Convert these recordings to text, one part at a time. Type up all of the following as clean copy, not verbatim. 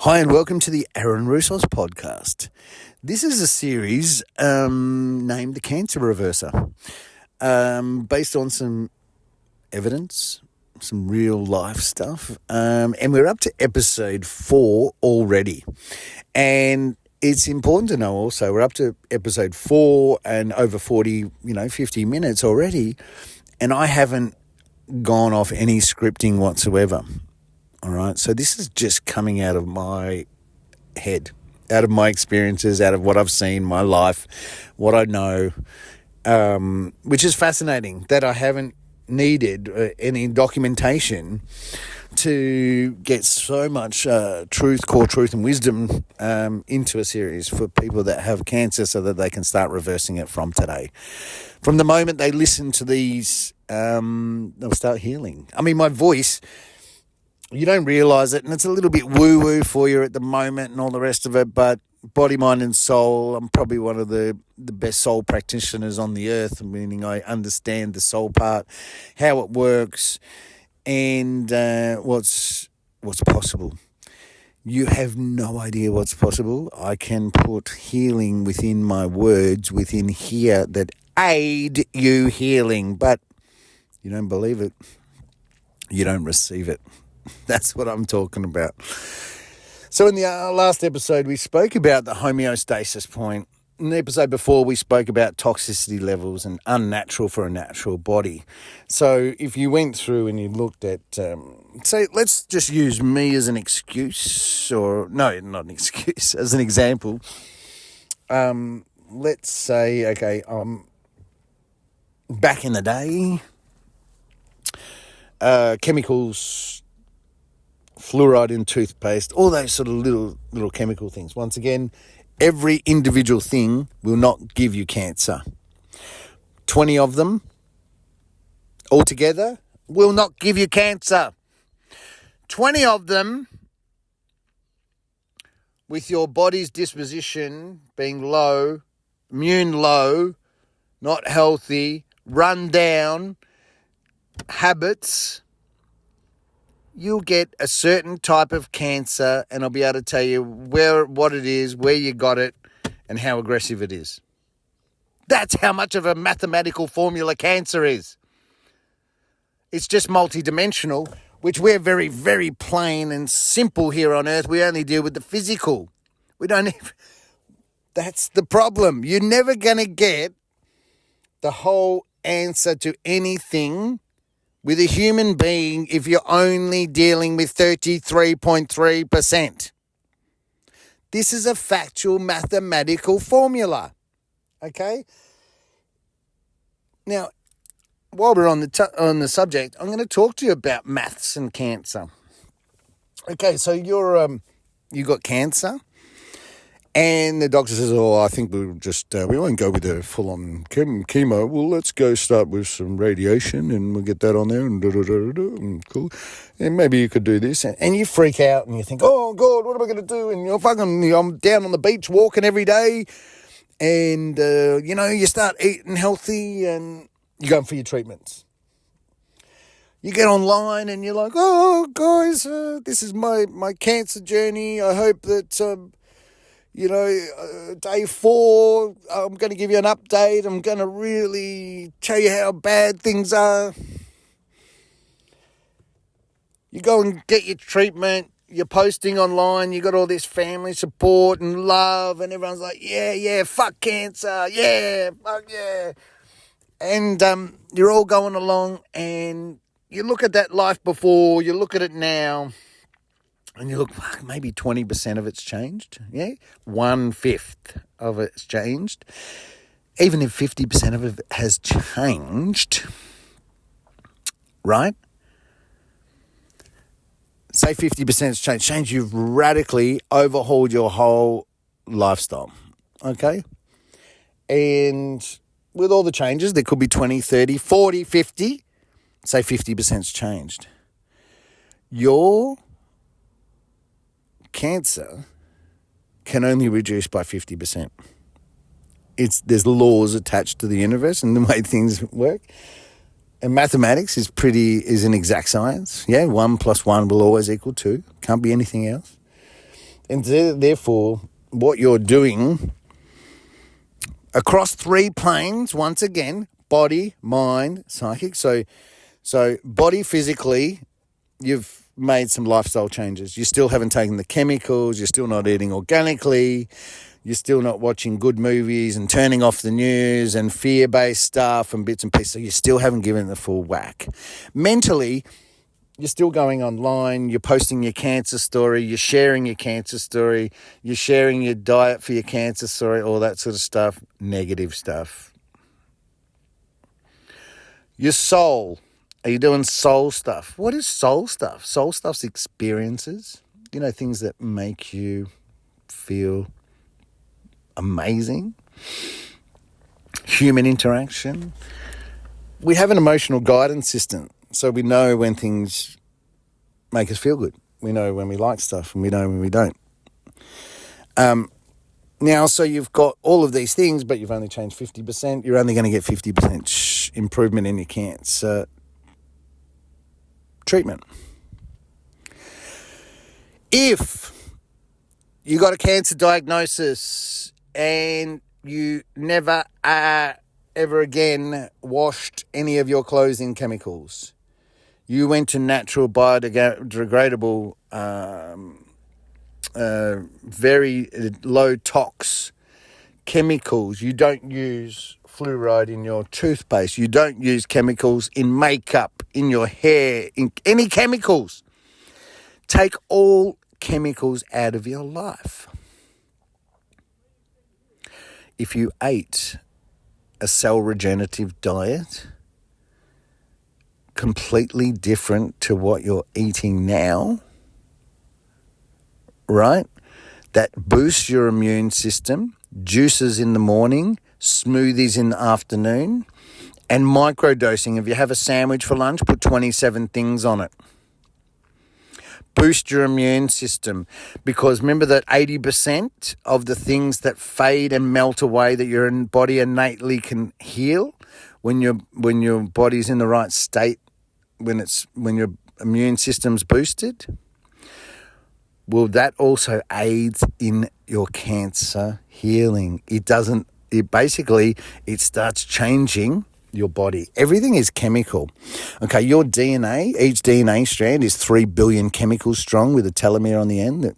Hi and welcome to the Aaron Russos podcast. This is a series named The Cancer Reverser, based on some evidence, some real life stuff, and we're up to episode 4 already. And it's important to know also we're up to episode 4 and over 40, 50 minutes already, and I haven't gone off any scripting whatsoever. All right, so this is just coming out of my head, out of my experiences, out of what I've seen, my life, what I know, which is fascinating that I haven't needed any documentation to get so much core truth and wisdom into a series for people that have cancer so that they can start reversing it from today. From the moment they listen to these, they'll start healing. I mean, my voice, you don't realise it, and it's a little bit woo-woo for you at the moment and all the rest of it, but body, mind and soul, I'm probably one of the best soul practitioners on the earth, meaning I understand the soul part, how it works, and what's possible. You have no idea what's possible. I can put healing within my words, within here, that aid you healing, but you don't believe it. You don't receive it. That's what I'm talking about. So in the last episode, we spoke about the homeostasis point. In the episode before, we spoke about toxicity levels and unnatural for a natural body. So if you went through and you looked at, say, let's just use me as an excuse, or no, not an excuse, as an example. Let's say, okay, back in the day, chemicals, fluoride in toothpaste, all those sort of little chemical things. Once again, every individual thing will not give you cancer. 20 of them altogether will not give you cancer. 20 of them, with your body's disposition being low, immune low, not healthy, run down, habits, you'll get a certain type of cancer, and I'll be able to tell you what it is, where you got it, and how aggressive it is. That's how much of a mathematical formula cancer is. It's just multidimensional, which we're very, very plain and simple here on earth. We only deal with the physical. That's the problem. You're never going to get the whole answer to anything with a human being if you're only dealing with 33.3%. This is a factual mathematical formula, okay? Now, while we're on the subject, I'm going to talk to you about maths and cancer. Okay, so you got cancer, and the doctor says, I think we won't go with a full-on chemo. Well, let's go start with some radiation, and we'll get that on there, and cool. And maybe you could do this. And you freak out, and you think, oh, God, what am I going to do? And I'm down on the beach walking every day, and, you start eating healthy, and you're going for your treatments. You get online, and you're like, oh, guys, this is my cancer journey. I hope that day 4, I'm going to give you an update. I'm going to really tell you how bad things are. You go and get your treatment. You're posting online. You got all this family support and love, and everyone's like, yeah, fuck cancer. Yeah, fuck yeah. And you're all going along, and you look at that life before, you look at it now, and you look, fuck, maybe 20% of it's changed, yeah? 1/5 of it's changed. Even if 50% of it has changed, right? Say 50% has changed. You've radically overhauled your whole lifestyle, okay? And with all the changes, there could be 20, 30, 40, 50. Say 50%'s changed. Your cancer can only reduce by 50%. There's laws attached to the universe and the way things work. And mathematics is an exact science. Yeah, 1 + 1 will always equal 2. Can't be anything else. And therefore, what you're doing across 3 planes, once again, body, mind, psychic. So body physically, you've made some lifestyle changes. You still haven't taken the chemicals. You're still not eating organically. You're still not watching good movies and turning off the news and fear-based stuff and bits and pieces. So you still haven't given it the full whack. Mentally, you're still going online. You're posting your cancer story. You're sharing your cancer story. You're sharing your diet for your cancer story, all that sort of stuff. Negative stuff. Your soul. Are you doing soul stuff? What is soul stuff? Soul stuff's experiences. Things that make you feel amazing. Human interaction. We have an emotional guidance system, so we know when things make us feel good. We know when we like stuff and we know when we don't. Now, so you've got all of these things, but you've only changed 50%. You're only going to get 50% improvement in your cancer treatment. If you got a cancer diagnosis and you never ever again washed any of your clothes in chemicals, you went to natural biodegradable, very low tox chemicals. You don't use fluoride in your toothpaste. You don't use chemicals in makeup, in your hair, in any chemicals. Take all chemicals out of your life. If you ate a cell regenerative diet, completely different to what you're eating now, right? That boosts your immune system, juices in the morning, smoothies in the afternoon, and microdosing. If you have a sandwich for lunch, put 27 things on it. Boost your immune system, because remember that 80% of the things that fade and melt away that your body innately can heal when your body's in the right state, when your immune system's boosted. Well, that also aids in your cancer healing. It starts changing your body. Everything is chemical. Okay, your DNA, each DNA strand is 3 billion chemicals strong with a telomere on the end that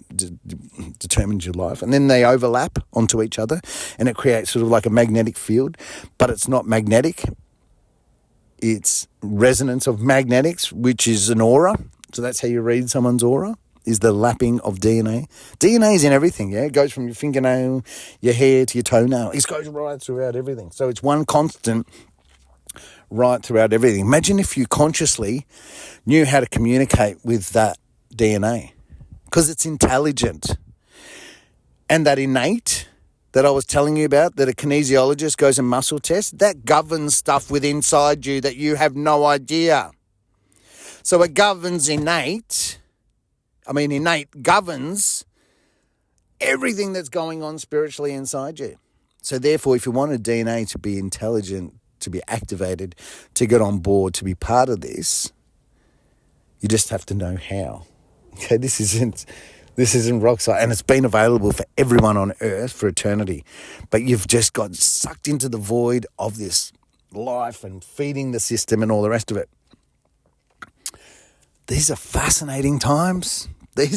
determines your life. And then they overlap onto each other and it creates sort of like a magnetic field, but it's not magnetic. It's resonance of magnetics, which is an aura. So that's how you read someone's aura, is the lapping of DNA. DNA is in everything, yeah? It goes from your fingernail, your hair to your toenail. It goes right throughout everything. So it's one constant right throughout everything. Imagine if you consciously knew how to communicate with that DNA, because it's intelligent. And that innate that I was telling you about, that a kinesiologist goes and muscle tests, that governs stuff within inside you that you have no idea. So it governs innate governs everything that's going on spiritually inside you. So therefore, if you want a DNA to be intelligent, to be activated, to get on board, to be part of this, you just have to know how. Okay, this isn't rock science, and it's been available for everyone on earth for eternity. But you've just got sucked into the void of this life and feeding the system and all the rest of it. These are fascinating times. I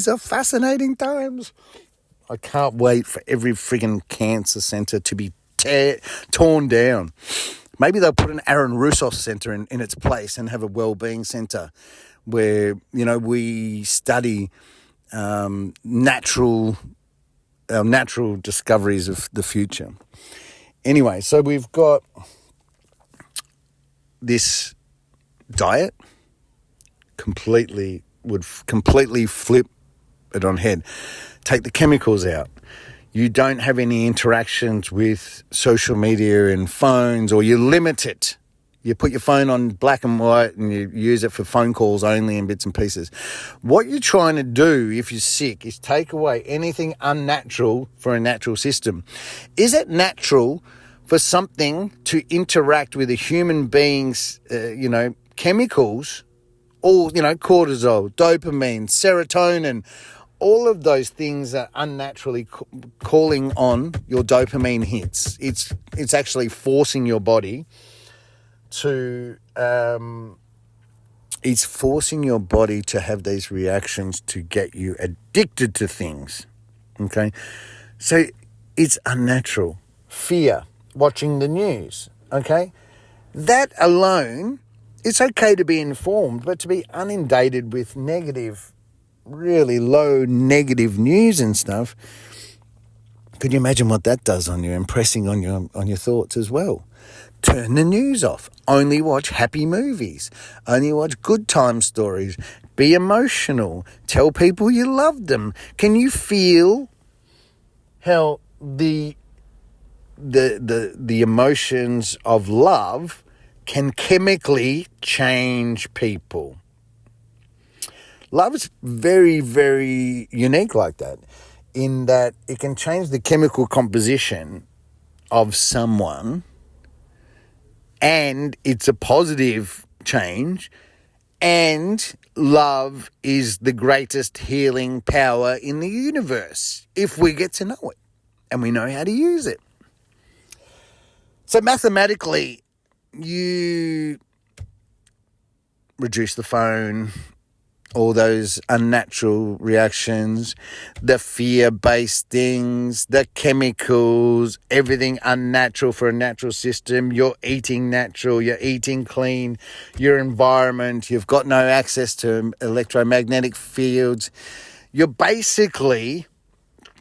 can't wait for every friggin' cancer centre to be torn down. Maybe they'll put an Aaron Russos centre in its place and have a wellbeing centre where, we study natural discoveries of the future. Anyway, so we've got this diet would completely flip it on head. Take the chemicals out. You don't have any interactions with social media and phones, or you limit it. You put your phone on black and white and you use it for phone calls only and bits and pieces. What you're trying to do if you're sick is take away anything unnatural for a natural system. Is it natural for something to interact with a human being's, chemicals, all, cortisol, dopamine, serotonin, all of those things are unnaturally calling on your dopamine hits. It's actually forcing your body to have these reactions to get you addicted to things. Okay, so it's unnatural. Fear, watching the news. Okay, that alone, it's okay to be informed, but to be inundated with negative, really low negative news and stuff, could you imagine what that does on you, impressing on your thoughts as well? Turn the news off. Only watch happy movies. Only watch good time stories. Be emotional. Tell people you love them. Can you feel how the emotions of love can chemically change people? Love is very, very unique like that, in that it can change the chemical composition of someone, and it's a positive change, and love is the greatest healing power in the universe if we get to know it and we know how to use it. So mathematically, you reduce the phone, all those unnatural reactions, the fear-based things, the chemicals, everything unnatural for a natural system. You're eating natural, you're eating clean, your environment, you've got no access to electromagnetic fields. You're basically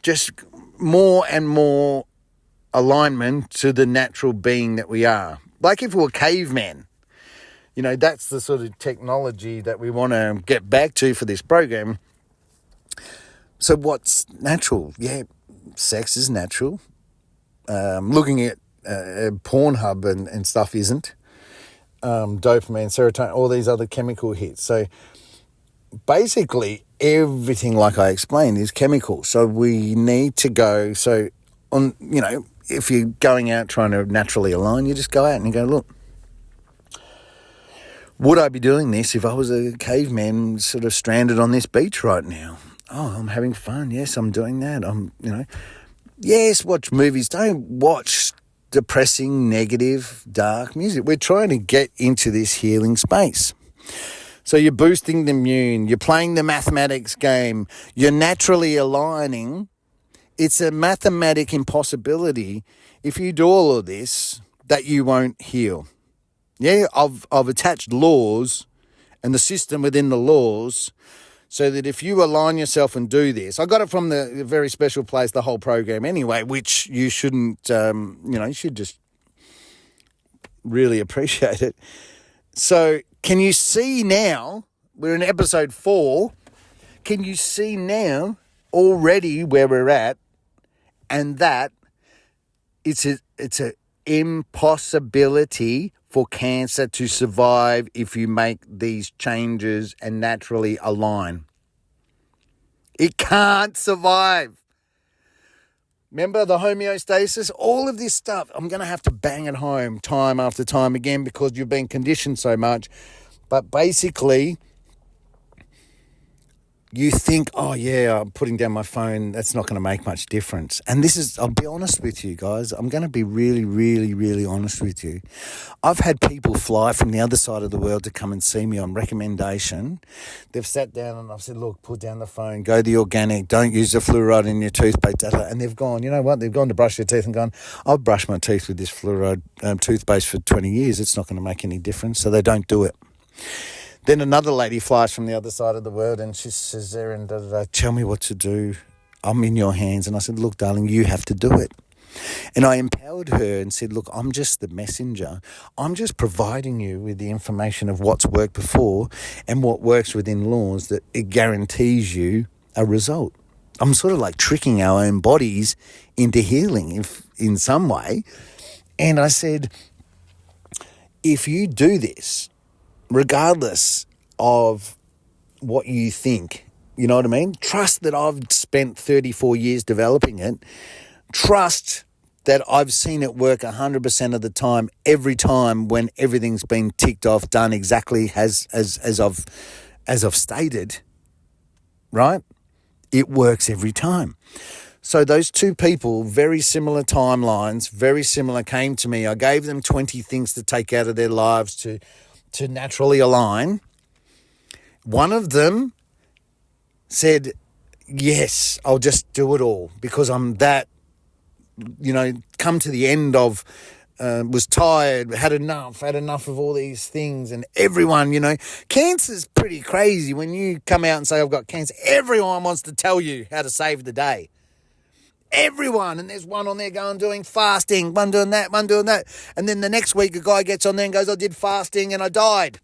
just more and more alignment to the natural being that we are. Like if we were cavemen. You know, that's the sort of technology that we want to get back to for this program. So what's natural? Yeah, sex is natural. Looking at Pornhub and stuff isn't. Dopamine, serotonin, all these other chemical hits. So basically everything, like I explained, is chemical. So we need to go, if you're going out trying to naturally align, you just go out and you go, look, would I be doing this if I was a caveman sort of stranded on this beach right now? Oh, I'm having fun. Yes, I'm doing that. Yes, watch movies. Don't watch depressing, negative, dark music. We're trying to get into this healing space. So you're boosting the immune. You're playing the mathematics game. You're naturally aligning. It's a mathematic impossibility if you do all of this that you won't heal. Yeah, I've attached laws and the system within the laws so that if you align yourself and do this, I got it from the very special place, the whole program anyway, which you shouldn't, you should just really appreciate it. So can you see now, we're in episode 4, can you see now already where we're at, and that it's a impossibility for cancer to survive if you make these changes and naturally align. It can't survive. Remember the homeostasis? All of this stuff, I'm going to have to bang it home time after time again because you've been conditioned so much. But basically, you think, oh yeah, I'm putting down my phone, that's not going to make much difference. And this is, I'll be honest with you guys, I'm going to be really, really, really honest with you. I've had people fly from the other side of the world to come and see me on recommendation. They've sat down and I've said, look, put down the phone, go the organic, don't use the fluoride in your toothpaste. And they've gone, you know what, they've gone to brush their teeth and gone, I've brushed my teeth with this fluoride toothpaste for 20 years, it's not going to make any difference, so they don't do it. Then another lady flies from the other side of the world and she says there and tell me what to do. I'm in your hands. And I said, look, darling, you have to do it. And I empowered her and said, look, I'm just the messenger. I'm just providing you with the information of what's worked before and what works within laws that it guarantees you a result. I'm sort of like tricking our own bodies into healing in some way. And I said, if you do this, regardless of what you think, you know what I mean? Trust that I've spent 34 years developing it. Trust that I've seen it work 100% of the time, every time when everything's been ticked off, done exactly as I've stated, right? It works every time. So those two people, very similar timelines, very similar, came to me. I gave them 20 things to take out of their lives to naturally align. One of them said, yes, I'll just do it all because I'm that, come to the end of, was tired, had enough of all these things. And everyone, cancer's pretty crazy. When you come out and say, I've got cancer, everyone wants to tell you how to save the day. Everyone. And there's one on there doing fasting, one doing that. And then the next week a guy gets on there and goes, I did fasting and I died.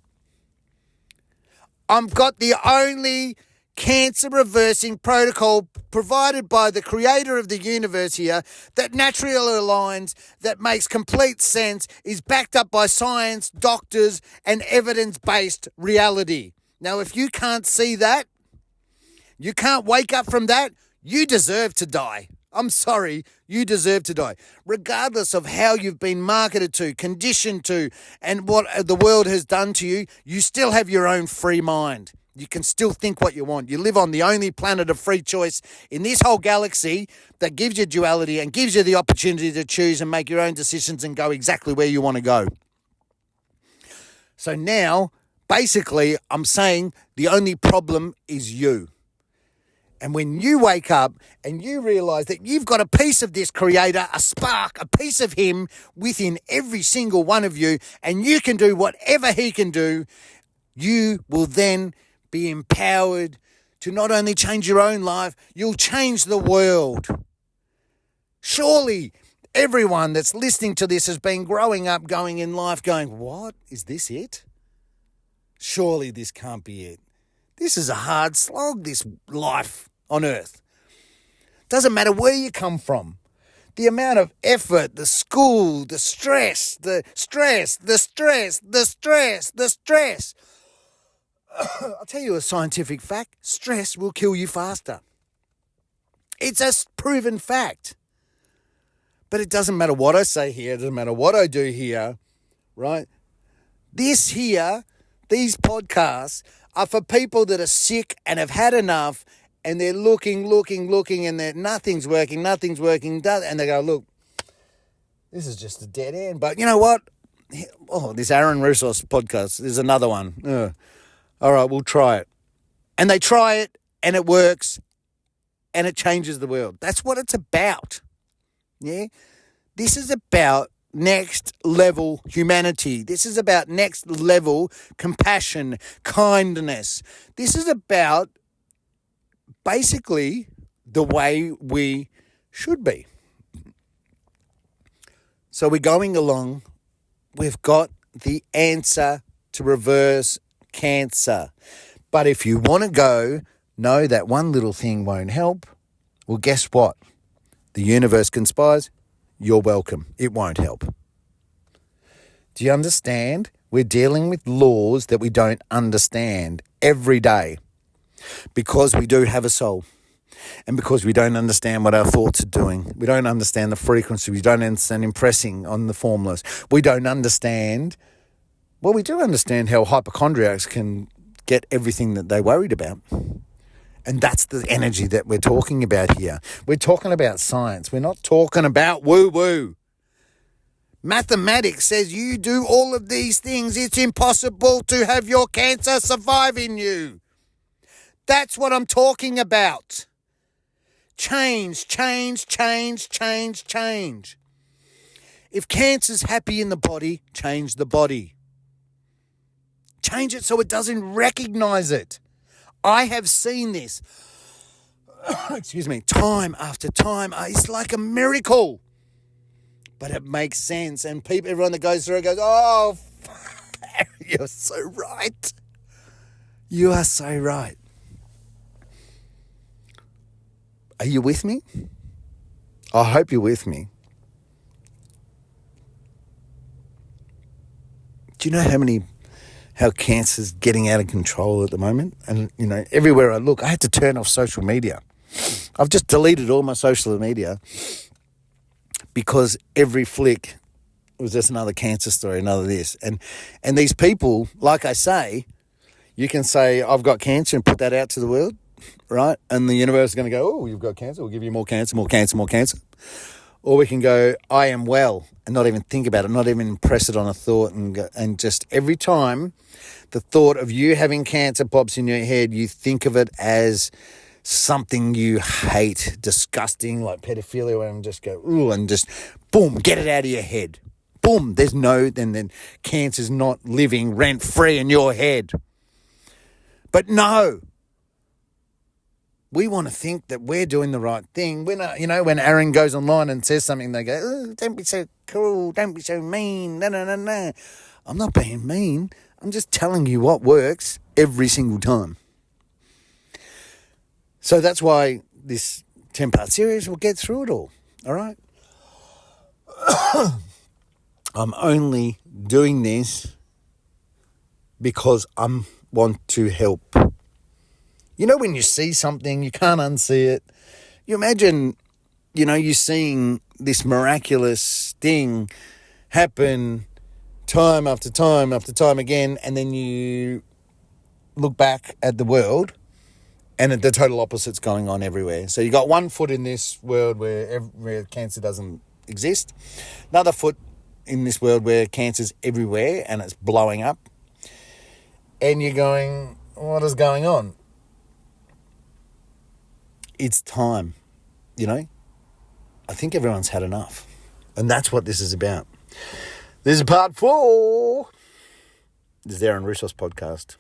I've got the only cancer reversing protocol provided by the creator of the universe here that naturally aligns, that makes complete sense, is backed up by science, doctors, and evidence-based reality. Now, if you can't see that, you can't wake up from that, you deserve to die. I'm sorry, you deserve to die. Regardless of how you've been marketed to, conditioned to, and what the world has done to you, you still have your own free mind. You can still think what you want. You live on the only planet of free choice in this whole galaxy that gives you duality and gives you the opportunity to choose and make your own decisions and go exactly where you want to go. So now, basically, I'm saying the only problem is you. And when you wake up and you realize that you've got a piece of this creator, a spark, a piece of him within every single one of you, and you can do whatever he can do, you will then be empowered to not only change your own life, you'll change the world. Surely everyone that's listening to this has been growing up, going in life, going, what? Is this it? Surely this can't be it. This is a hard slog, this life on earth. Doesn't matter where you come from. The amount of effort, the school, the stress. I'll tell you a scientific fact. Stress will kill you faster. It's a proven fact. But it doesn't matter what I say here. It doesn't matter what I do here, right? This here, these podcasts are for people that are sick and have had enough, and they're looking, and nothing's working, and they go, look, this is just a dead end. But you know what? This Aaron Reverser podcast, there's another one. All right, we'll try it. And they try it, and it works, and it changes the world. That's what it's about. Yeah? This is about next level humanity. This is about next level compassion, kindness. This is about basically the way we should be. So we're going along. We've got the answer to reverse cancer. But if you want to go, no, that one little thing won't help. Well, guess what? The universe conspires. You're welcome. It won't help. Do you understand? We're dealing with laws that we don't understand every day because we do have a soul and because we don't understand what our thoughts are doing. We don't understand the frequency. We don't understand impressing on the formless. We don't understand, well, we do understand how hypochondriacs can get everything that they worried about. And that's the energy that we're talking about here. We're talking about science. We're not talking about woo-woo. Mathematics says you do all of these things, it's impossible to have your cancer survive in you. That's what I'm talking about. Change. If cancer's happy in the body, change the body. Change it so it doesn't recognize it. I have seen this, time after time. It's like a miracle. But it makes sense. And everyone that goes through it goes, oh, you're so right. You are so right. Are you with me? I hope you're with me. Do you know how cancer's getting out of control at the moment? And, everywhere I look, I had to turn off social media. I've just deleted all my social media because every flick was just another cancer story, another this. And these people, like I say, you can say, I've got cancer and put that out to the world. right? And the universe is going to go, oh, you've got cancer. We'll give you more cancer, more cancer, more cancer. Or we can go, I am well, and not even think about it, not even impress it on a thought, and just every time the thought of you having cancer pops in your head, you think of it as something you hate, disgusting, like pedophilia, and just go, ooh, and just, boom, get it out of your head. Boom, then cancer's not living rent-free in your head. But no, we want to think that we're doing the right thing. When Aaron goes online and says something, they go, oh, don't be so cruel, don't be so mean, no. I'm not being mean. I'm just telling you what works every single time. So that's why this 10-part series will get through it all right? I'm only doing this because I want to help. You know, when you see something, you can't unsee it. You imagine, you seeing this miraculous thing happen time after time after time again, and then you look back at the world and the total opposite's going on everywhere. So you got one foot in this world where cancer doesn't exist, another foot in this world where cancer's everywhere and it's blowing up, and you're going, what is going on? It's time, I think everyone's had enough. And that's what this is about. This is part 4. This is the Reverser Podcast.